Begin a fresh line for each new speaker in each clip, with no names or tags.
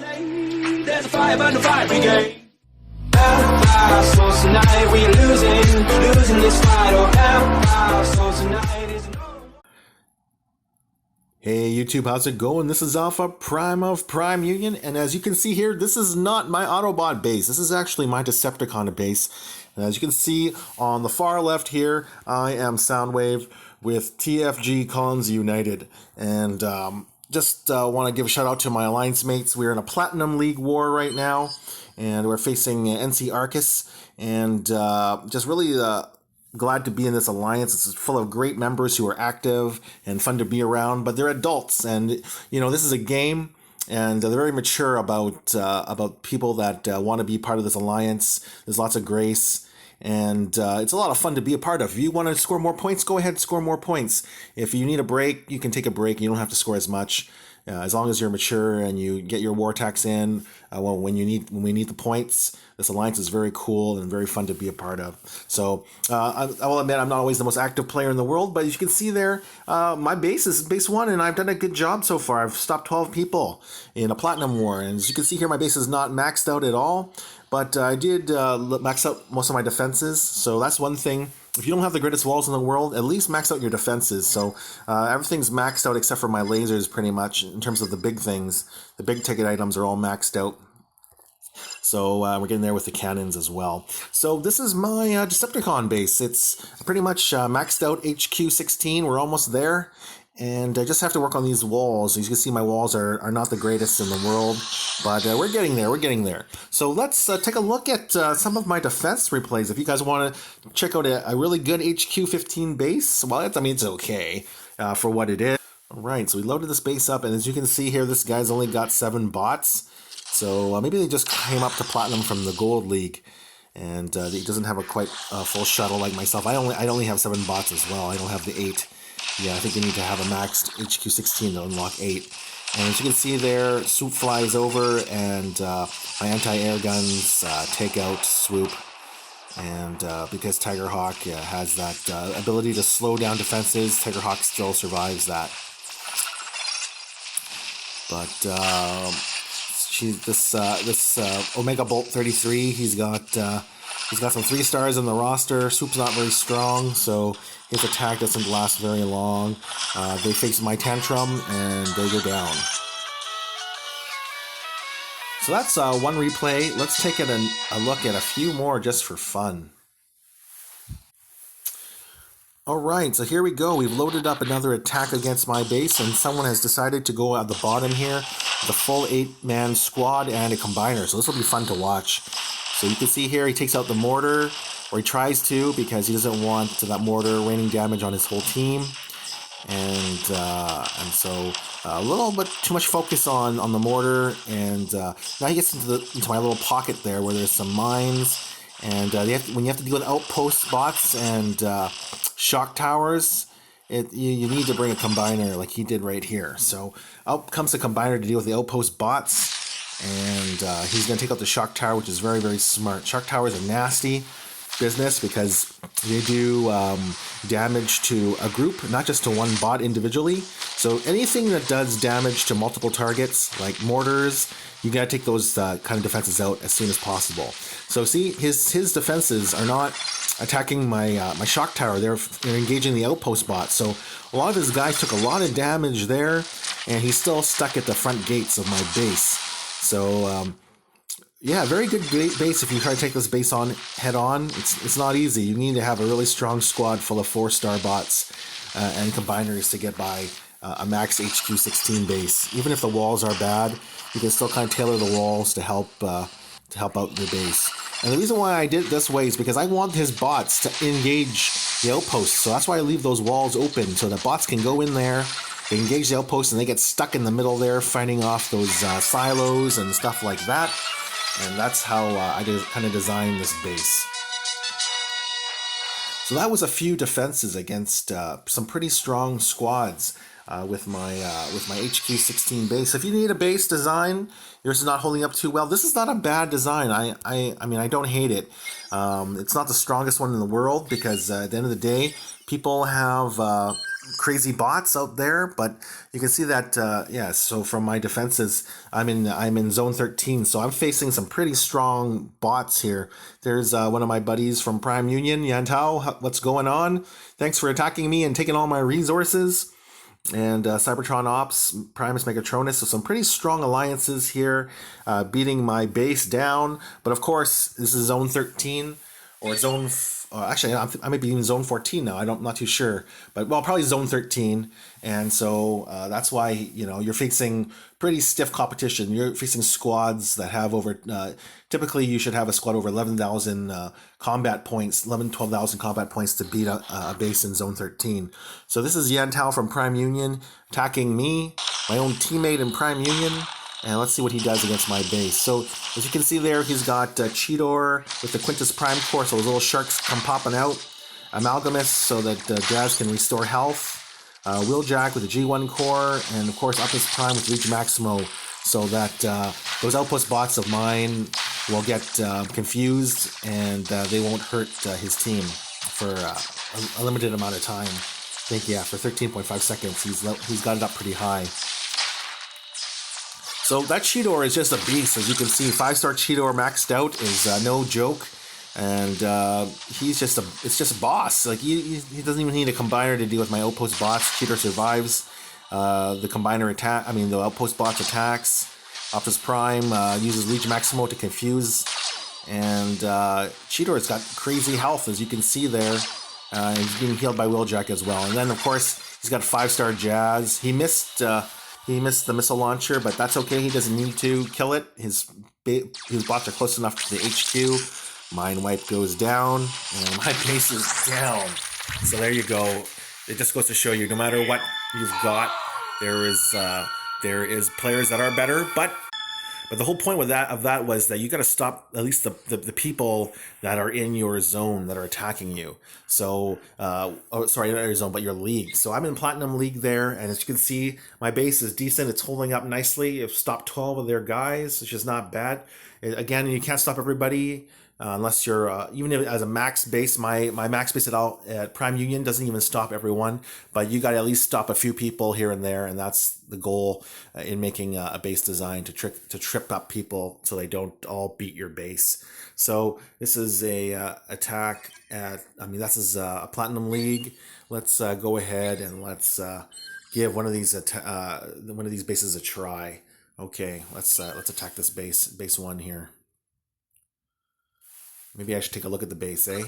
There's a fire burn the fire brigade. Our souls tonight, we are losing this fight. Our souls tonight is
Hey YouTube, how's it going? This is Alpha Prime of Prime Union, and as you can see here, this is not my Autobot base. This is actually my Decepticon base. And as you can see on the far left here, I am Soundwave with TFGCONSUNITED. And just want to give a shout out to my alliance mates. We're in a Platinum League war right now, and we're facing NC Arcus, and just really glad to be in this alliance. It's full of great members who are active and fun to be around, but they're adults, and you know, this is a game, and they're very mature about people that want to be part of this alliance. There's lots of grace, and it's a lot of fun to be a part of. If you want to score more points, go ahead and score more points. If you need a break, you can take a break. You don't have to score as much. As long as you're mature and you get your war tax in when we need the points, this alliance is very cool and very fun to be a part of. So I will admit I'm not always the most active player in the world, but as you can see there, my base is base 1, and I've done a good job so far. I've stopped 12 people in a platinum war, and as you can see here, my base is not maxed out at all, but I did max out most of my defenses, so that's one thing. If you don't have the greatest walls in the world, at least max out your defenses. So everything's maxed out except for my lasers, pretty much, in terms of the big things. The big ticket items are all maxed out. So we're getting there with the cannons as well. So this is my Decepticon base. It's pretty much maxed out HQ16. We're almost there. And I just have to work on these walls. As you can see, my walls are not the greatest in the world, but we're getting there. We're getting there. So let's take a look at some of my defense replays. If you guys want to check out a really good HQ15 base, well, I mean, it's okay for what it is. All right, so we loaded this base up, and as you can see here, this guy's only got 7 bots. So maybe they just came up to Platinum from the Gold League, and he doesn't have a quite full shuttle like myself. I only have 7 bots as well. I don't have the 8. Yeah, I think you need to have a maxed HQ16 to unlock 8. And as you can see there, Swoop flies over, and my anti-air guns take out Swoop. And because Tigerhawk has that ability to slow down defenses, Tigerhawk still survives that. But this Omega Bolt 33, he's got some 3 stars in the roster. Swoop's not very strong, so his attack doesn't last very long. They face my Tantrum, and they go down. So that's one replay. Let's take a look at a few more just for fun. Alright, so here we go. We've loaded up another attack against my base, and someone has decided to go at the bottom here. The full 8-man squad and a combiner, so this will be fun to watch. So you can see here he takes out the mortar, or he tries to, because he doesn't want that mortar raining damage on his whole team. And so a little bit too much focus on the mortar, and now he gets into my little pocket there where there's some mines, and when you have to deal with outpost bots and shock towers, you need to bring a combiner like he did right here. So out comes the combiner to deal with the outpost bots. And he's going to take out the shock tower, which is very, very smart. Shock towers are nasty business because they do damage to a group, not just to one bot individually. So anything that does damage to multiple targets, like mortars, you got to take those kind of defenses out as soon as possible. So see, his defenses are not attacking my shock tower. They're engaging the outpost bot. So a lot of his guys took a lot of damage there, and he's still stuck at the front gates of my base. So, yeah, very good base if you try to take this base on head on. It's not easy. You need to have a really strong squad full of 4-star bots and combiners to get by a max HQ16 base. Even if the walls are bad, you can still kind of tailor the walls to help out the base. And the reason why I did it this way is because I want his bots to engage the outposts. So that's why I leave those walls open so that bots can go in there. They engage the outposts, and they get stuck in the middle there, fighting off those silos and stuff like that. And that's how I kind of designed this base. So that was a few defenses against some pretty strong squads with my HQ16 base. If you need a base design, yours is not holding up too well, this is not a bad design. I mean, I don't hate it. It's not the strongest one in the world because at the end of the day, people have crazy bots out there, but you can see that yeah. So from my defenses, I'm in zone 13, so I'm facing some pretty strong bots here. There's one of my buddies from Prime Union, Yan Tao. What's going on? Thanks for attacking me and taking all my resources. And Cybertron Ops, Primus Megatronus, so some pretty strong alliances here, beating my base down. But of course, this is zone 13 or zone. Actually, I might be in zone 14 now. I'm not too sure, but well, probably zone 13. And so that's why you're facing pretty stiff competition. You're facing squads that have over. Typically, you should have a squad over 11,000 combat points, 12,000 combat points to beat a base in zone 13. So this is Yan Tao from Prime Union attacking me, my own teammate in Prime Union. And let's see what he does against my base. So as you can see there, he's got Cheetor with the Quintus Prime Core, so those little sharks come popping out. Amalgamus, so that Jazz can restore health. Wheeljack with the G1 core, and of course Optimus Prime with Reach Maximo, so that those outpost bots of mine will get confused and they won't hurt his team for a limited amount of time. I think, yeah, for 13.5 seconds, he's got it up pretty high. So that Cheetor is just a beast, as you can see. 5-star Cheetor maxed out is no joke, and it's just a boss. Like he doesn't even need a combiner to deal with my outpost bots. Cheetor survives the combiner attack. I mean the outpost bots attacks. Optimus Prime uses Legion Maximo to confuse, and Cheetor's got crazy health, as you can see there. He's being healed by Wheeljack as well, and then of course he's got 5-star Jazz. He missed the missile launcher, but that's okay. He doesn't need to kill it. His bots are close enough to the HQ. Mind Wipe goes down, and my base is down. So there you go. It just goes to show you, no matter what you've got, there is players that are better, but the whole point of that was that you got to stop at least the people that are in your zone that are attacking you. So, sorry, not your zone, but your league. So I'm in Platinum League there, and as you can see, my base is decent. It's holding up nicely. I've stopped 12 of their guys, which is not bad. Again, you can't stop everybody. Unless you're, even if as a max base, my max base at Prime Union doesn't even stop everyone, but you got to at least stop a few people here and there, and that's the goal in making a base design, to trip up people so they don't all beat your base. So this is a attack at, this is a Platinum League. Let's go ahead and let's give one of these bases a try. Okay, let's attack this base 1 here. Maybe I should take a look at the base, eh?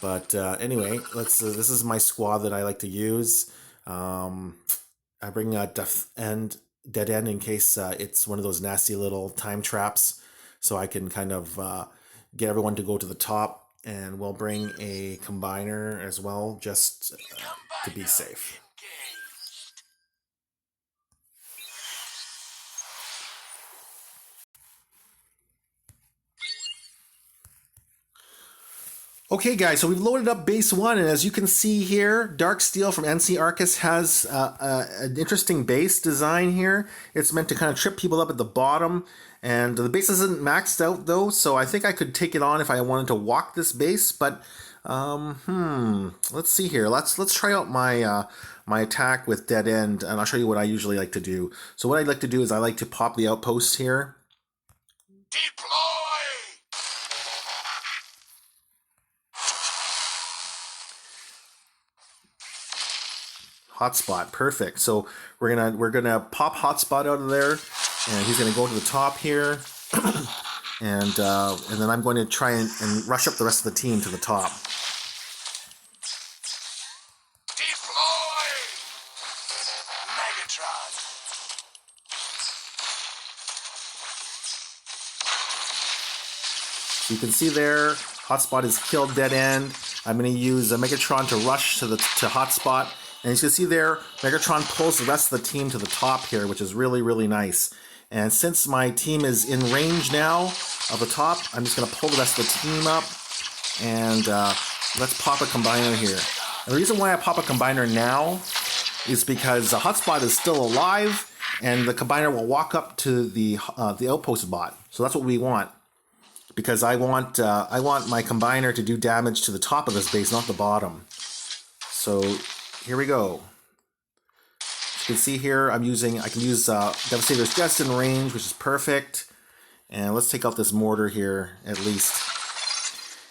But anyway, this is my squad that I like to use. I bring a dead end in case it's one of those nasty little time traps, so I can kind of get everyone to go to the top, and we'll bring a combiner as well, just to be safe. Okay guys, so we've loaded up base 1, and as you can see here, Dark Steel from NC Arcus has an interesting base design here. It's meant to kind of trip people up at the bottom, and the base isn't maxed out though, so I think I could take it on if I wanted to walk this base, but let's see here. Let's try out my my attack with Dead End, and I'll show you what I usually like to do. So what I'd like to do is I like to pop the outpost here.
Deploy!
Hotspot, perfect. So we're gonna pop Hotspot out of there, and he's gonna go to the top here, and then I'm going to try and rush up the rest of the team to the top.
Deploy! Megatron!
So you can see there, Hotspot is killed Dead End. I'm gonna use a Megatron to rush to Hotspot. And as you can see there, Megatron pulls the rest of the team to the top here, which is really, really nice. And since my team is in range now of the top, I'm just going to pull the rest of the team up. And let's pop a combiner here. And the reason why I pop a combiner now is because the Hotspot is still alive, and the combiner will walk up to the outpost bot. So that's what we want. Because I want my combiner to do damage to the top of this base, not the bottom. So here we go. You can see here I can use Devastators just in range, which is perfect. And let's take out this mortar here at least.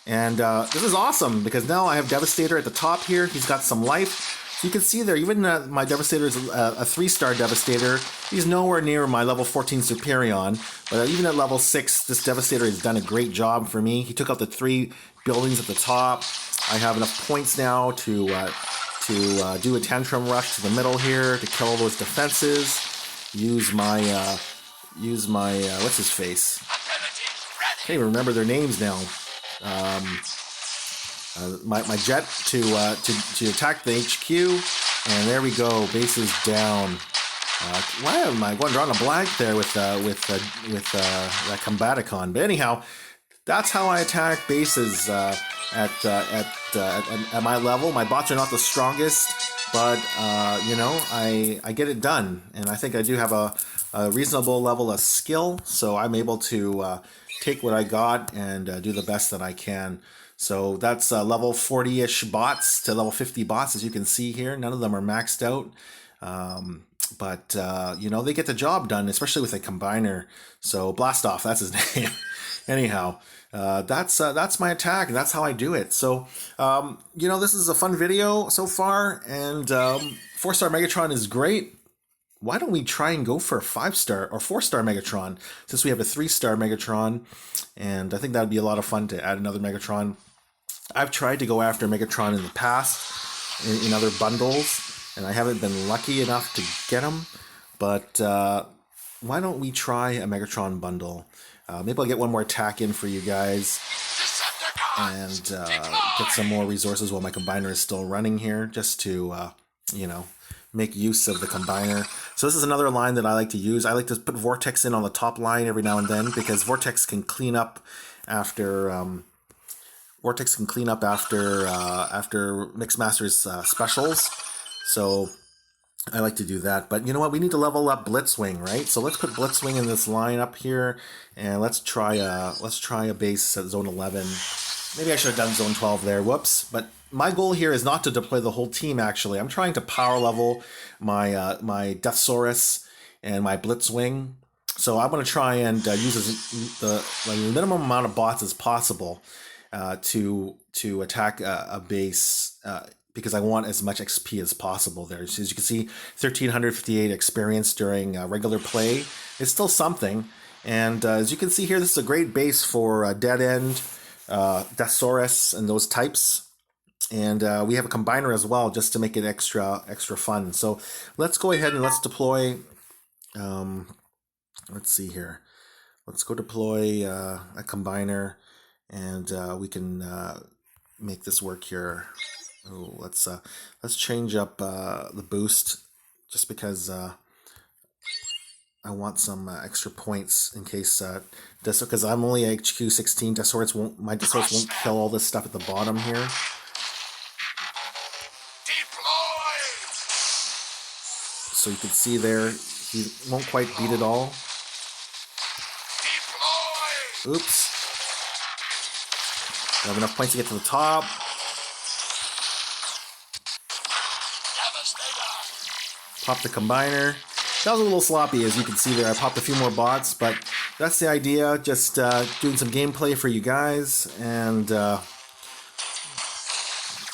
And this is awesome because now I have Devastator at the top here. He's got some life. So you can see there, even my Devastator is a 3-star Devastator. He's nowhere near my level 14 Superion. But even at level 6, this Devastator has done a great job for me. He took out the 3 buildings at the top. I have enough points now to do a Tantrum Rush to the middle here to kill those defenses. Use my what's his face? Can't even remember their names now. My jet to attack the HQ, and there we go. Base is down. Why am I going drawing a blank there with that Combaticon? But anyhow, that's how I attack bases at my level. My bots are not the strongest, but you know, I get it done, and I think I do have a reasonable level of skill, so I'm able to take what I got and do the best that I can. So that's level 40-ish bots to level 50 bots, as you can see here. None of them are maxed out. But you know, they get the job done, especially with a combiner. So Blast Off, that's his name. Anyhow, that's my attack, and that's how I do it. So, you know, this is a fun video so far, and 4-star Megatron is great. Why don't we try and go for a 5-star or 4-star Megatron, since we have a 3-star Megatron, and I think that would be a lot of fun to add another Megatron. I've tried to go after Megatron in the past in other bundles, and I haven't been lucky enough to get them, but why don't we try a Megatron bundle? Maybe I'll get one more attack in for you guys, and get some more resources while my combiner is still running here, just to, you know, make use of the combiner. So this is another line that I like to use. I like to put Vortex in on the top line every now and then, because Vortex can clean up after after Mixmaster's specials. So I like to do that. But you know what? We need to level up Blitzwing, right? So let's put Blitzwing in this line up here, and let's try a base at Zone 11. Maybe I should have done Zone 12 there. Whoops. But my goal here is not to deploy the whole team, actually. I'm trying to power level my my Deathsaurus and my Blitzwing. So I'm going to try and use the minimum amount of bots as possible to attack a base, because I want as much XP as possible there. So as you can see, 1,358 experience during regular play is still something. And as you can see here, this is a great base for Dead End, Deathsaurus, and those types. And we have a combiner as well, just to make it extra fun. So let's go ahead and let's deploy. Let's see here. Let's go deploy a combiner, and we can make this work here. Oh, let's change up the boost, just because I want some extra points in case because I'm only HQ 16. My Deathsaurus won't kill all this stuff at the bottom here. So you can see there, he won't quite beat it all. Oops. I have enough points to get to the top. Pop the combiner. That was a little sloppy, as you can see there. I popped a few more bots, but that's the idea. Just doing some gameplay for you guys, and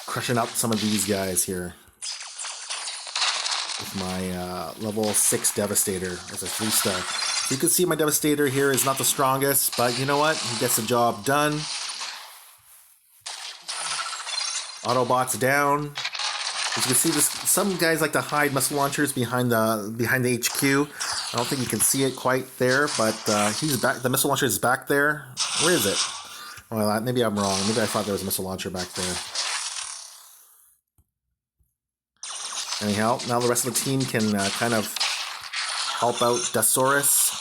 crushing up some of these guys here with my level 6 Devastator as a 3-star. You can see my Devastator here is not the strongest, but you know what? He gets the job done. Autobot's down. As you can see, some guys like to hide missile launchers behind the HQ. I don't think you can see it quite there, but he's back. The missile launcher is back there. Where is it? Well, maybe I'm wrong. Maybe I thought there was a missile launcher back there. Anyhow, now the rest of the team can kind of help out Deathsaurus.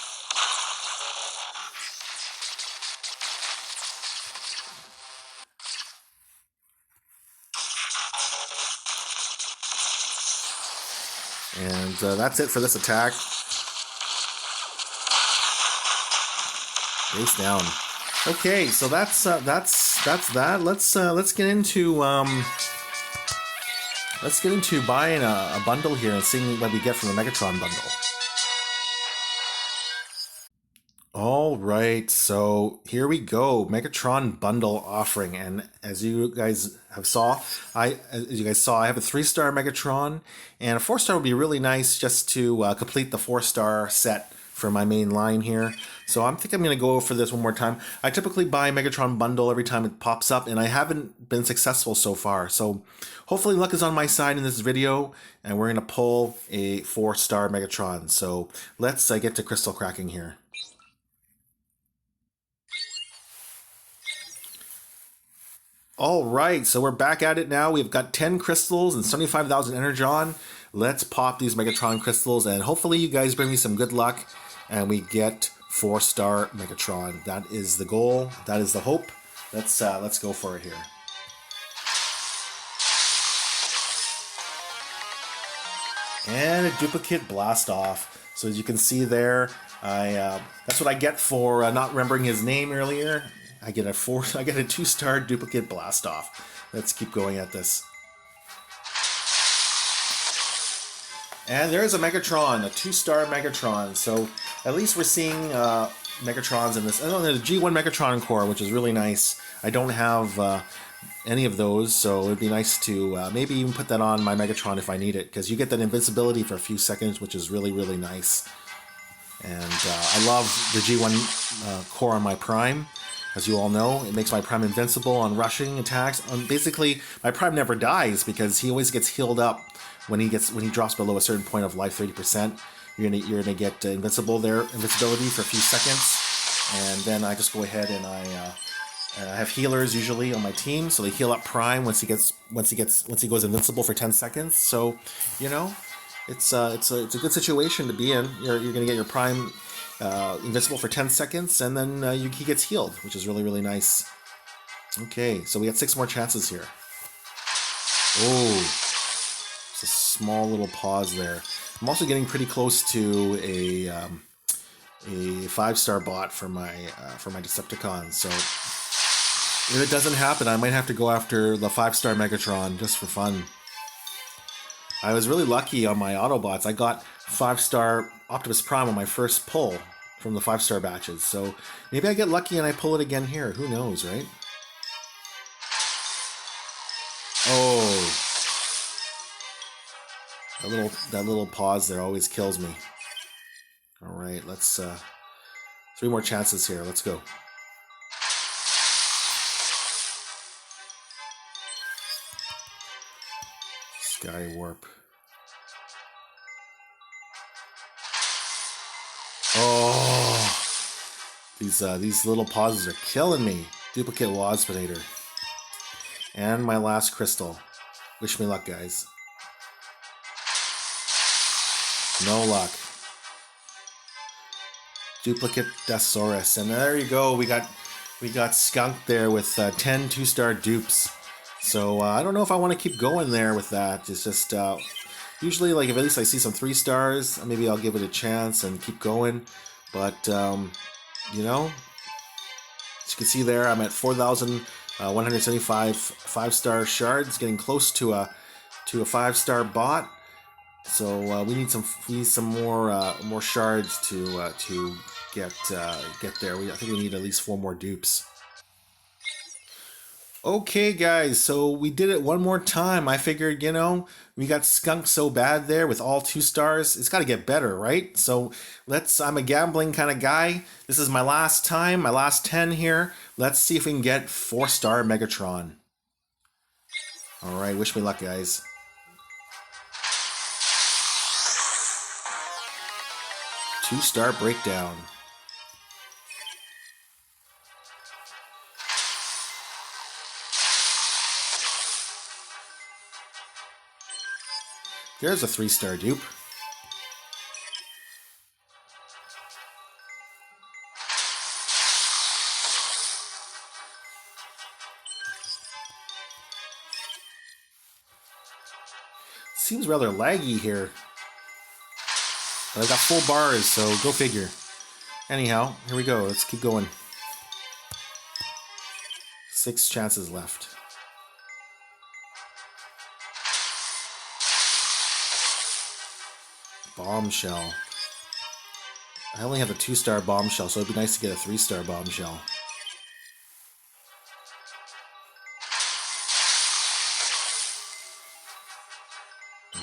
And that's it for this attack. Base down. Okay, so that's that. Let's get into let's get into buying a bundle here and seeing what we get from the Megatron bundle. All right, so here we go, Megatron bundle offering, and as you guys saw, I have a 3-star Megatron, and a 4-star would be really nice just to complete the 4-star set for my main line here. So I think I'm going to go for this one more time. I typically buy Megatron bundle every time it pops up, and I haven't been successful so far. So hopefully luck is on my side in this video, and we're going to pull a 4-star Megatron. So let's get to crystal cracking here. All right, so we're back at it now. We've got 10 crystals and 75,000 energon. Let's pop these Megatron crystals, and hopefully you guys bring me some good luck, and we get 4-star Megatron. That is the goal. That is the hope. Let's go for it here. And a duplicate blast off. So as you can see there, that's what I get for not remembering his name earlier. I get a 2-star duplicate blast off. Let's keep going at this. And there's a Megatron, a 2-star Megatron. So at least we're seeing Megatrons in this. Oh, there's a G1 Megatron core, which is really nice. I don't have any of those, so it'd be nice to maybe even put that on my Megatron if I need it, because you get that invincibility for a few seconds, which is really, really nice. And I love the G1 core on my Prime. As you all know, it makes my Prime invincible on rushing attacks. Basically, my Prime never dies because he always gets healed up when he drops below a certain point of life, 30%. You're gonna get invincibility for a few seconds, and then I just go ahead and I have healers usually on my team, so they heal up Prime once he goes invincible for 10 seconds. So, you know, it's a good situation to be in. You're gonna get your Prime invincible for 10 seconds, and then he gets healed, which is really, really nice. Okay, so we got 6 more chances here. Oh, it's a small little pause there. I'm also getting pretty close to a 5-star bot for my Decepticon. So if it doesn't happen, I might have to go after the 5-star Megatron just for fun. I was really lucky on my Autobots. I got 5-star Optimus Prime on my first pull from the 5-star batches. So maybe I get lucky and I pull it again here. Who knows, right? Oh. That little pause there always kills me. All right, let's 3 more chances here. Let's go. Sky Warp. Oh, these little pauses are killing me. Duplicate Waspinator. And my last crystal. Wish me luck, guys. No luck. Duplicate Desaurus. And there you go. We got skunked there with 10 2-star dupes. So I don't know if I want to keep going there with that. It's just usually, like, if at least I see some 3-stars, maybe I'll give it a chance and keep going. But you know, as you can see there, I'm at 4,175 5-star shards, getting close to a 5-star bot. So we need some more shards to get there. I think we need at least 4 more dupes. Okay, guys, so we did it one more time. I figured, you know, we got skunked so bad there with all 2-stars. It's got to get better, right? So I'm a gambling kind of guy. This is my last time, my last 10 here. Let's see if we can get 4-star Megatron. All right, wish me luck, guys. Two-star breakdown. There's a 3-star dupe. Seems rather laggy here. But I got full bars, so go figure. Anyhow, here we go. Let's keep going. 6 chances left. Bombshell. I only have a 2-star Bombshell, so it'd be nice to get a 3-star Bombshell.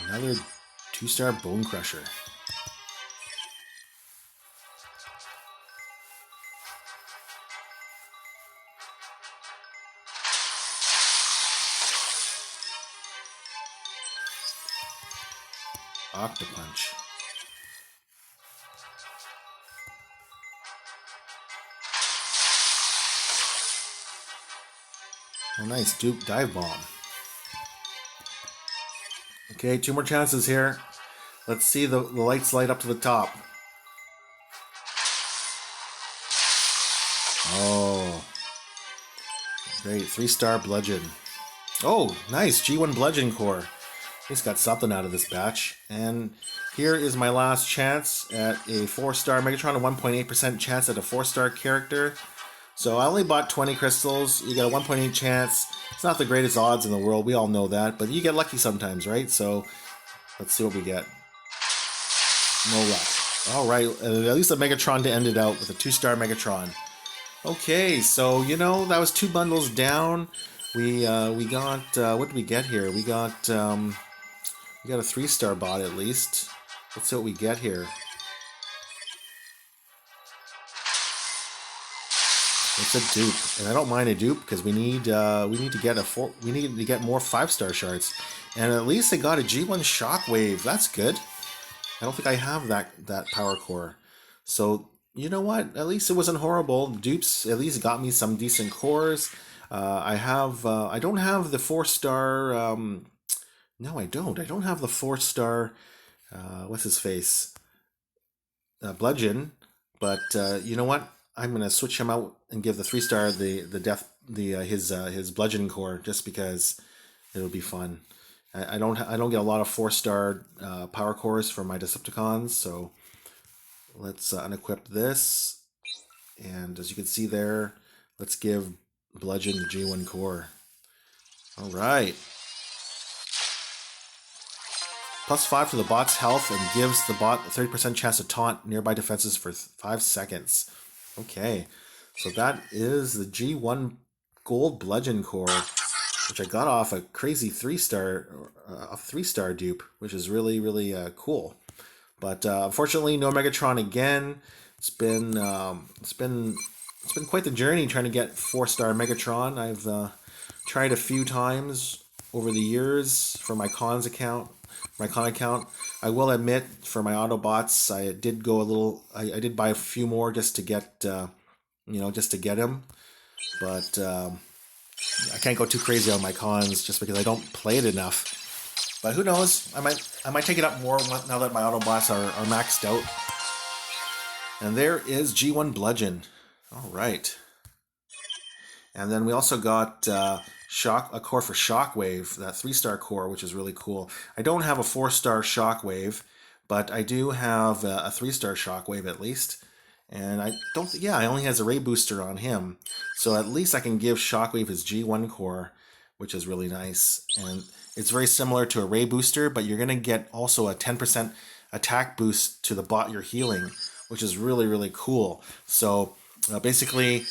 Another 2-star Bone Crusher. Octopunch. Oh, nice. Duke Dive Bomb. Okay, 2 more chances here. Let's see the lights light up to the top. Oh. Great. 3-star Bludgeon. Oh, nice. G1 Bludgeon Core. He's got something out of this batch. And here is my last chance at a 4-star Megatron, a 1.8% chance at a 4-star character. So I only bought 20 crystals. You got a 1.8 chance. It's not the greatest odds in the world. We all know that. But you get lucky sometimes, right? So let's see what we get. No luck. All right. At least a Megatron to end it out with a 2-star Megatron. Okay. So, you know, that was 2 bundles down. We got, what did we get here? We got a 3-star bot at least. Let's see what we get here. It's a dupe, and I don't mind a dupe because we need to get more 5-star shards, and at least I got a G1 Shockwave. That's good. I don't think I have that power core, so you know what? At least it wasn't horrible. Dupes at least got me some decent cores. I don't have the 4-star. No, I don't. I don't have the 4-star. What's his face? Bludgeon, but you know what? I'm gonna switch him out and give the 3-star his Bludgeon core just because it'll be fun. I don't get a lot of 4-star power cores for my Decepticons, so let's unequip this. And as you can see there, let's give Bludgeon the G1 core. All right. +5 to the bot's health and gives the bot a 30% chance to taunt nearby defenses for 5 seconds. Okay, so that is the G1 Gold Bludgeon Core, which I got off a crazy 3-star dupe, which is really, really cool. But unfortunately, no Megatron again. It's been quite the journey trying to get 4-star Megatron. I've tried a few times over the years for my con account. I will admit, for my Autobots, I did go a little. I did buy a few more just to get, just to get him. But I can't go too crazy on my cons just because I don't play it enough. But who knows? I might take it up more now that my Autobots are maxed out. And there is G1 Bludgeon. All right. And then we also got a core for Shockwave, that 3-star core, which is really cool. I don't have a 4-star Shockwave, but I do have a 3-star Shockwave at least. And I only has a Ray Booster on him. So at least I can give Shockwave his G1 core, which is really nice. And it's very similar to a Ray Booster, but you're going to get also a 10% attack boost to the bot you're healing, which is really, really cool. So basically,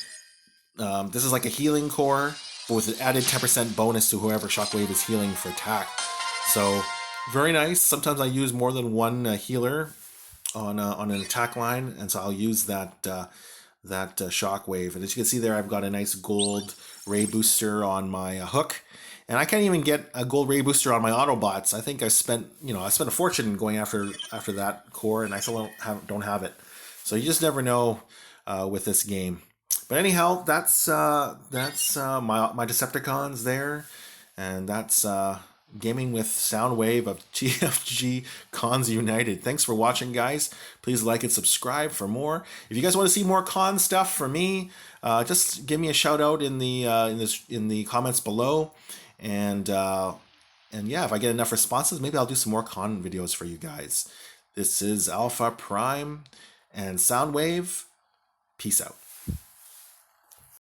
this is like a healing core, but with an added 10% bonus to whoever Shockwave is healing for attack. So very nice. Sometimes I use more than one healer on an attack line, and so I'll use that Shockwave. And as you can see there, I've got a nice gold Ray Booster on my hook, and I can't even get a gold Ray Booster on my Autobots. I think I spent a fortune going after that core, and I still don't have it. So you just never know with this game. But anyhow, that's my Decepticons there, and that's gaming with Soundwave of TFGCONSUNITED. Thanks for watching, guys. Please like and subscribe for more. If you guys want to see more con stuff from me, just give me a shout out in the comments below, and yeah, if I get enough responses, maybe I'll do some more con videos for you guys. This is Alpha Prime and Soundwave. Peace out.